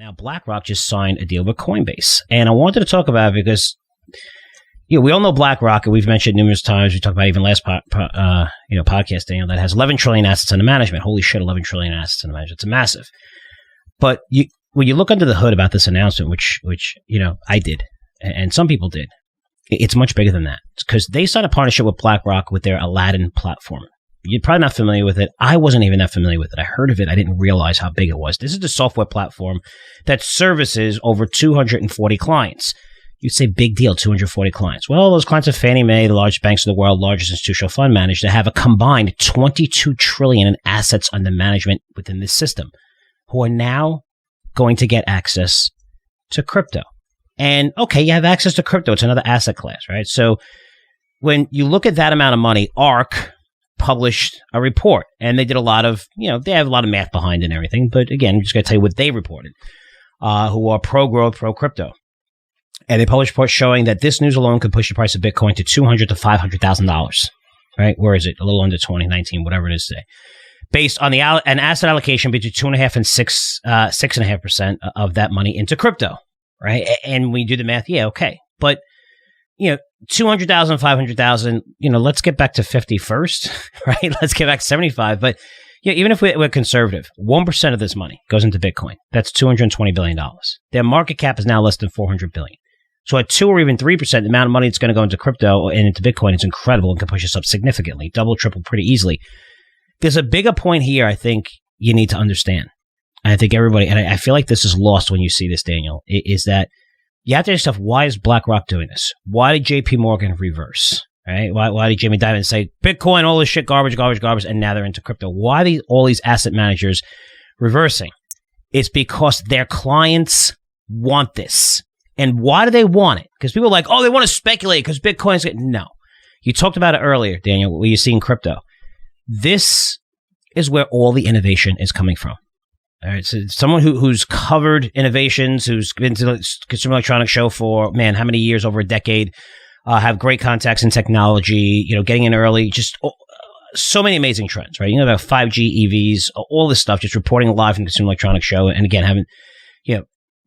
Now, BlackRock just signed a deal with Coinbase. And I wanted to talk about it because, we all know BlackRock, and we've mentioned numerous times. We talked about even last podcast, Daniel, that has 11 trillion assets under management. Holy shit, 11 trillion assets under management. It's massive. But when you look under the hood about this announcement, which I did, and some people did, it's much bigger than that. Because they signed a partnership with BlackRock with their Aladdin platform. You're probably not familiar with it. I wasn't even that familiar with it. I heard of it. I didn't realize how big it was. This is the software platform that services over 240 clients. You'd say big deal, 240 clients. Well, those clients are Fannie Mae, the largest banks in the world, largest institutional fund managers that have a combined 22 trillion in assets under management within this system, who are now going to get access to crypto. And okay, you have access to crypto. It's another asset class, right? So when you look at that amount of money, ARK published a report, and they did a lot of, they have a lot of math behind it and everything. But again, I'm just going to tell you what they reported, who are pro-growth, pro-crypto. And they published a report showing that this news alone could push the price of Bitcoin to $200,000 to $500,000, right? Where is it? A little under 2019, whatever it is today. Based on an asset allocation between 2.5% and 6.5% of that money into crypto, right? And when you do the math, yeah, okay. But, 200,000, 500,000, let's get back to 50 first, right? Let's get back to 75. But even if we're conservative, 1% of this money goes into Bitcoin. That's $220 billion. Their market cap is now less than $400 billion. So at 2 or even 3%, the amount of money that's going to go into crypto and into Bitcoin is incredible and can push us up significantly, double, triple, pretty easily. There's a bigger point here I think you need to understand. I think everybody, and I feel like this is lost when you see this, Daniel, is that you have to ask yourself, why is BlackRock doing this? Why did JP Morgan reverse? Right? Why did Jamie Dimon say, Bitcoin, all this shit, garbage, and now they're into crypto? Why are all these asset managers reversing? It's because their clients want this. And why do they want it? Because people are like, oh, they want to speculate because Bitcoin's... No. You talked about it earlier, Daniel, where you see in crypto. This is where all the innovation is coming from. All right, so someone who's covered innovations, who's been to the Consumer Electronics Show for, how many years, over a decade, have great contacts in technology, getting in early, just so many amazing trends, right? About 5G, EVs, all this stuff, just reporting live from the Consumer Electronics Show. And again, having,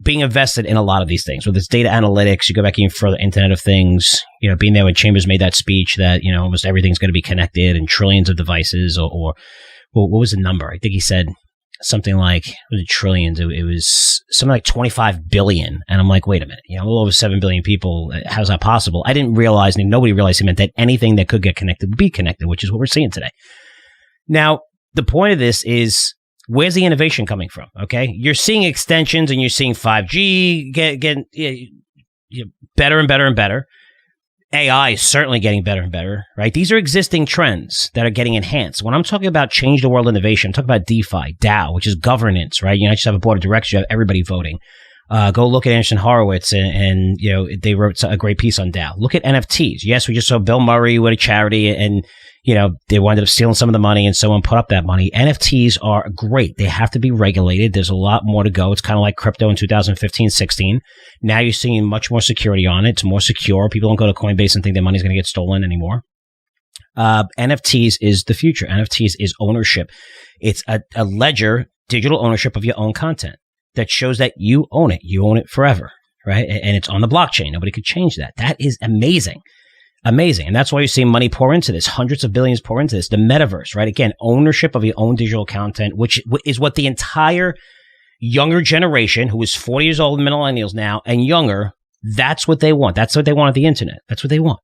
being invested in a lot of these things. Whether it's data analytics, you go back even further, Internet of Things, being there when Chambers made that speech that, almost everything's going to be connected and trillions of devices or what was the number? I think he said something like, was it trillions? It was something like 25 billion. And I'm like, wait a minute, a little over 7 billion people. How's that possible? I didn't realize, and nobody realized he meant that anything that could get connected would be connected, which is what we're seeing today. Now, the point of this is, where's the innovation coming from? Okay. You're seeing extensions and you're seeing 5G get better and better and better. AI is certainly getting better and better, right? These are existing trends that are getting enhanced. When I'm talking about change the world innovation, I'm talking about DeFi, DAO, which is governance, right? You not just have a board of directors, you have everybody voting. Go look at Anderson Horowitz and they wrote a great piece on DAO. Look at NFTs. Yes, we just saw Bill Murray with a charity and, they wound up stealing some of the money and someone put up that money. NFTs are great. They have to be regulated. There's a lot more to go. It's kind of like crypto in 2015, 16. Now you're seeing much more security on it. It's more secure. People don't go to Coinbase and think their money's going to get stolen anymore. NFTs is the future. NFTs is ownership. It's a ledger, digital ownership of your own content that shows that you own it. You own it forever, right? And it's on the blockchain. Nobody could change that. That is amazing. Amazing. And that's why you're seeing money pour into this. Hundreds of billions pour into this. The metaverse, right? Again, ownership of your own digital content, which is what the entire younger generation, who is 40 years old, millennials now, and younger, that's what they want. That's what they want at the internet. That's what they want.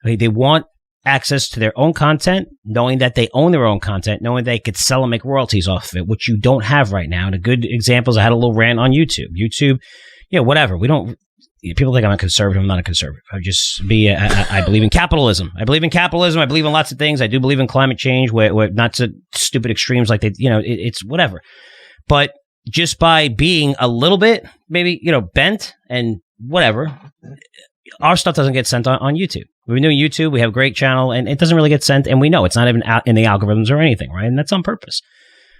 Okay, they want access to their own content, knowing that they own their own content, knowing they could sell and make royalties off of it, which you don't have right now. And a good example is I had a little rant on YouTube. YouTube, whatever. People think I'm a conservative. I'm not a conservative. I believe in capitalism. I believe in capitalism. I believe in lots of things. I do believe in climate change, where not to stupid extremes like it's whatever. But just by being a little bit, maybe, bent and whatever, our stuff doesn't get sent on YouTube. We've been doing YouTube. We have a great channel and it doesn't really get sent. And we know it's not even out in the algorithms or anything, right? And that's on purpose.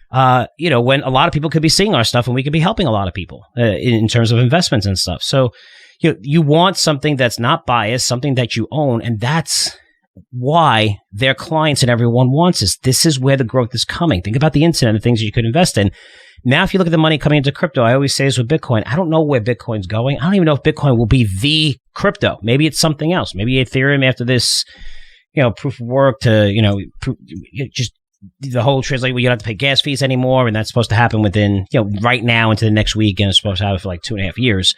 When a lot of people could be seeing our stuff and we could be helping a lot of people in terms of investments and stuff. So, you want something that's not biased, something that you own, and that's why their clients and everyone wants this. This is where the growth is coming. Think about the internet and the things that you could invest in. Now, if you look at the money coming into crypto, I always say this with Bitcoin. I don't know where Bitcoin's going. I don't even know if Bitcoin will be the crypto. Maybe it's something else. Maybe Ethereum after this, proof of work to, just the whole translate where you don't have to pay gas fees anymore. And that's supposed to happen within, right now into the next week. And it's supposed to happen for like 2.5 years,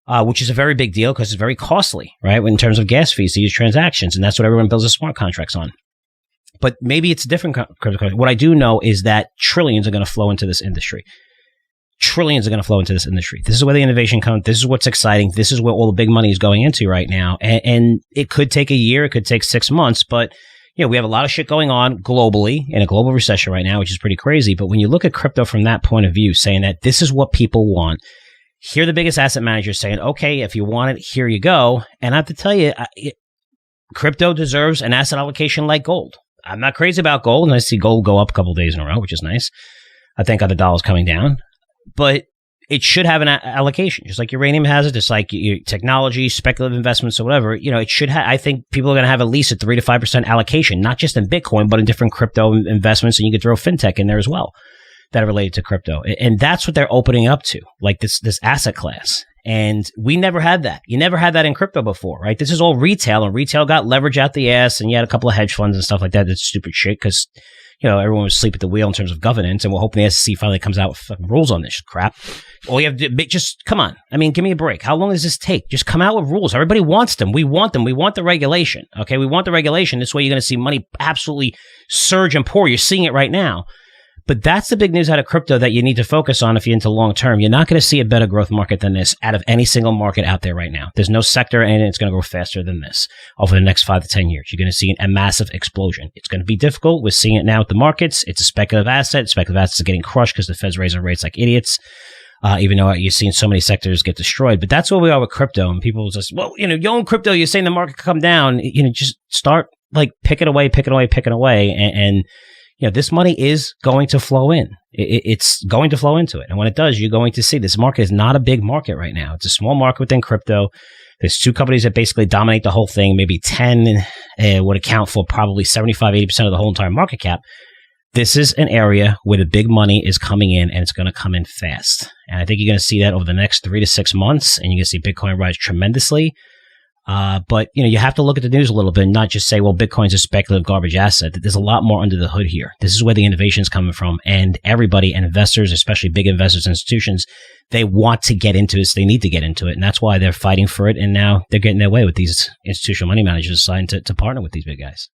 which is a very big deal because it's very costly, right? In terms of gas fees to use transactions. And that's what everyone builds their smart contracts on. But maybe it's a different cryptocurrency. What I do know is that trillions are going to flow into this industry. Trillions are going to flow into this industry. This is where the innovation comes. This is what's exciting. This is where all the big money is going into right now. And it could take a year. It could take 6 months. But, we have a lot of shit going on globally in a global recession right now, which is pretty crazy. But when you look at crypto from that point of view, saying that this is what people want, here are the biggest asset managers saying, okay, if you want it, here you go. And I have to tell you, crypto deserves an asset allocation like gold. I'm not crazy about gold, and I see gold go up a couple of days in a row, which is nice. I think the dollar's coming down, but it should have an allocation, just like uranium has it, just like your technology, speculative investments, or whatever. It should have. I think people are going to have at least a 3 to 5% allocation, not just in Bitcoin, but in different crypto investments, and you could throw fintech in there as well that are related to crypto, and that's what they're opening up to, like this asset class. And we never had that. You never had that in crypto before, right? This is all retail, and retail got leverage out the ass, and you had a couple of hedge funds and stuff like that. That's stupid shit because, everyone was asleep at the wheel in terms of governance, and we're hoping the SEC finally comes out with fucking rules on this crap. All you have to do, just come on. I mean, give me a break. How long does this take? Just come out with rules. Everybody wants them. We want them. We want the regulation. Okay, we want the regulation. This way you're going to see money absolutely surge and pour. You're seeing it right now. But that's the big news out of crypto that you need to focus on if you're into long term. You're not going to see a better growth market than this out of any single market out there right now. There's no sector and it's going to grow faster than this over the next 5 to 10 years. You're going to see a massive explosion. It's going to be difficult. We're seeing it now with the markets. It's a speculative asset. Speculative assets are getting crushed because the Fed's raising rates like idiots. Even though you're seeing so many sectors get destroyed. But that's where we are with crypto. And people just, you own crypto. You're saying the market could come down. Just start picking away. And this money is going to flow in. It's going to flow into it. And when it does, you're going to see this market is not a big market right now. It's a small market within crypto. There's 2 companies that basically dominate the whole thing. Maybe 10 would account for probably 75, 80% of the whole entire market cap. This is an area where the big money is coming in, and it's going to come in fast. And I think you're going to see that over the next 3 to 6 months, and you're going to see Bitcoin rise tremendously. But you have to look at the news a little bit and not just say, well, Bitcoin's a speculative garbage asset. There's a lot more under the hood here. This is where the innovation is coming from. And everybody, and investors, especially big investors, institutions, they want to get into this. They need to get into it. And that's why they're fighting for it. And now they're getting their way with these institutional money managers deciding to partner with these big guys.